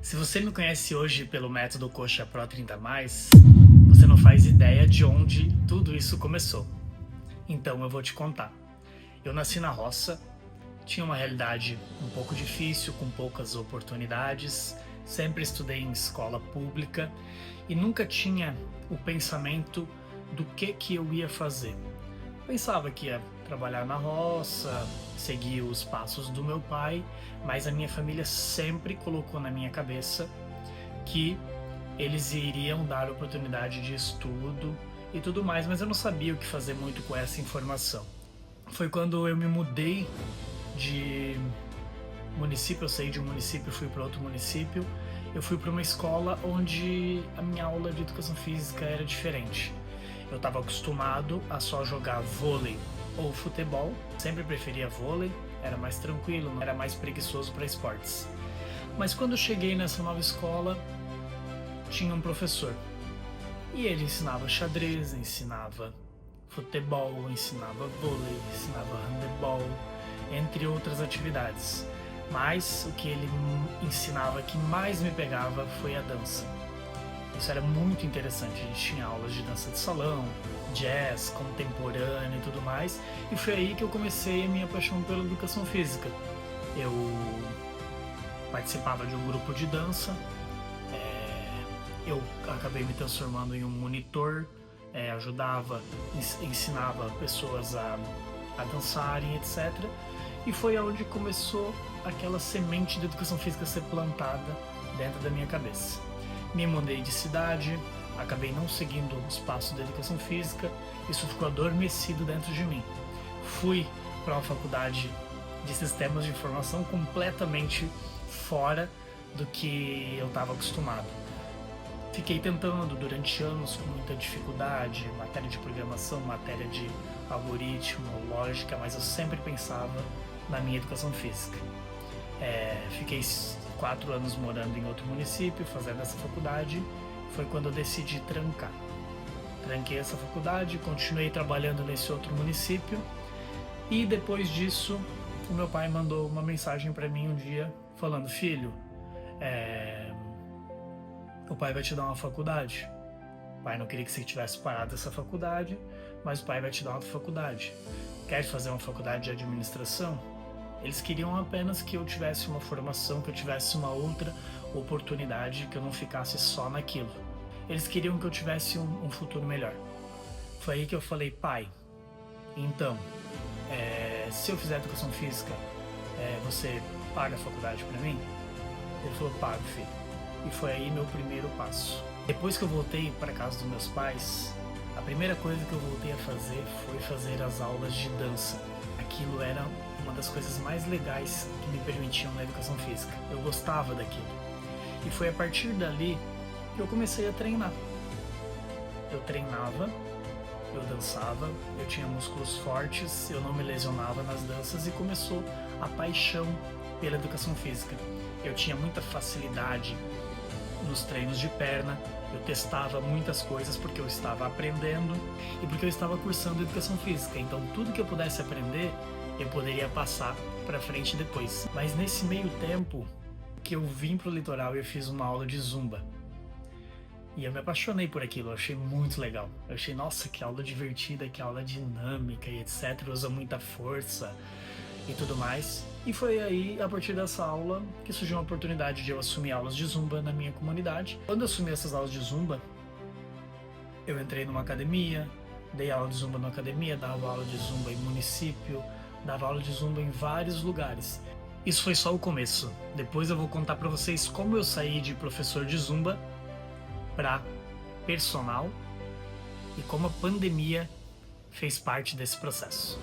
Se você me conhece hoje pelo método Coxa Pro 30+, você não faz ideia de onde tudo isso começou. Então eu vou te contar. Eu nasci na roça, tinha uma realidade um pouco difícil, com poucas oportunidades, sempre estudei em escola pública e nunca tinha o pensamento do que eu ia fazer. Pensava que ia trabalhar na roça, seguir os passos do meu pai, mas a minha família sempre colocou na minha cabeça que eles iriam dar oportunidade de estudo e tudo mais, mas eu não sabia o que fazer muito com essa informação. Foi quando eu me mudei de município, eu saí de um município e fui para outro município. Eu fui para uma escola onde a minha aula de educação física era diferente. Eu estava acostumado a só jogar vôlei ou futebol, sempre preferia vôlei, era mais tranquilo, não era mais preguiçoso para esportes. Mas quando eu cheguei nessa nova escola, tinha um professor e ele ensinava xadrez, ensinava futebol, ensinava vôlei, ensinava handebol, entre outras atividades. Mas o que ele ensinava que mais me pegava foi a dança. Isso era muito interessante, a gente tinha aulas de dança de salão, jazz, contemporâneo e tudo mais, e foi aí que eu comecei a minha paixão pela educação física. Eu participava de um grupo de dança, eu acabei me transformando em um monitor, ajudava, ensinava pessoas a dançarem, etc. E foi onde começou aquela semente de educação física a ser plantada dentro da minha cabeça. Me mudei de cidade, acabei não seguindo os passos da educação física, isso ficou adormecido dentro de mim. Fui para uma faculdade de sistemas de informação completamente fora do que eu estava acostumado. Fiquei tentando durante anos com muita dificuldade, matéria de programação, matéria de algoritmo, lógica, mas eu sempre pensava na minha educação física. Fiquei 4 anos morando em outro município, fazendo essa faculdade, foi quando eu decidi trancar. Tranquei essa faculdade, continuei trabalhando nesse outro município e depois disso o meu pai mandou uma mensagem para mim um dia falando: filho, o pai vai te dar uma faculdade. O pai não queria que você tivesse parado essa faculdade, mas o pai vai te dar uma faculdade. Quer fazer uma faculdade de administração? Eles queriam apenas que eu tivesse uma formação, que eu tivesse uma outra oportunidade, que eu não ficasse só naquilo. Eles queriam que eu tivesse um futuro melhor. Foi aí que eu falei: pai, então, se eu fizer educação física, você paga a faculdade para mim? Ele falou: pago, filho. E foi aí meu primeiro passo. Depois que eu voltei para casa dos meus pais, a primeira coisa que eu voltei a fazer foi fazer as aulas de dança. Aquilo era uma das coisas mais legais que me permitiam na educação física. Eu gostava daquilo. E foi a partir dali que eu comecei a treinar. Eu treinava, eu dançava, eu tinha músculos fortes, eu não me lesionava nas danças e começou a paixão pela educação física. Eu tinha muita facilidade nos treinos de perna, eu testava muitas coisas porque eu estava aprendendo e porque eu estava cursando educação física. Então tudo que eu pudesse aprender, eu poderia passar para frente depois. Mas nesse meio tempo que eu vim pro litoral e eu fiz uma aula de zumba. E eu me apaixonei por aquilo, eu achei muito legal. Eu achei, nossa, que aula divertida, que aula dinâmica e etc. Usa muita força e tudo mais. E foi aí, a partir dessa aula, que surgiu uma oportunidade de eu assumir aulas de zumba na minha comunidade. Quando eu assumi essas aulas de zumba, eu entrei numa academia, dei aula de zumba na academia, dava aula de zumba em município, dava aula de zumba em vários lugares. Isso foi só o começo. Depois eu vou contar pra vocês como eu saí de professor de zumba para personal e como a pandemia fez parte desse processo.